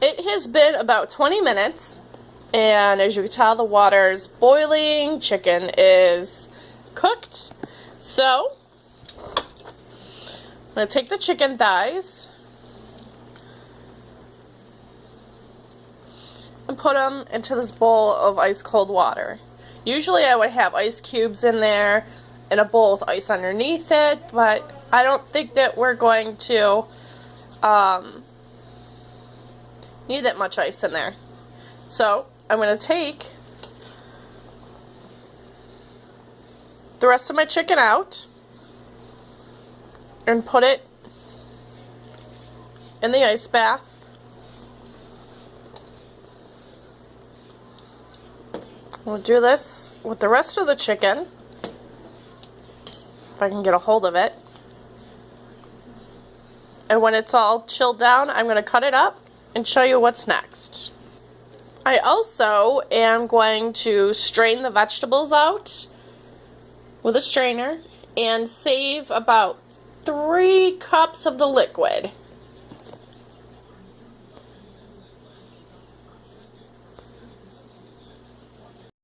It has been about 20 minutes, and as you can tell, the water is boiling, chicken is cooked. So, I'm going to take the chicken thighs and put them into this bowl of ice cold water. Usually I would have ice cubes in there and a bowl with ice underneath it, but I don't think that we're going to need that much ice in there. So I'm going to take the rest of my chicken out and put it in the ice bath. We'll do this with the rest of the chicken, if I can get a hold of it. And when it's all chilled down, I'm going to cut it up and show you what's next. I also am going to strain the vegetables out with a strainer and save about 3 cups of the liquid.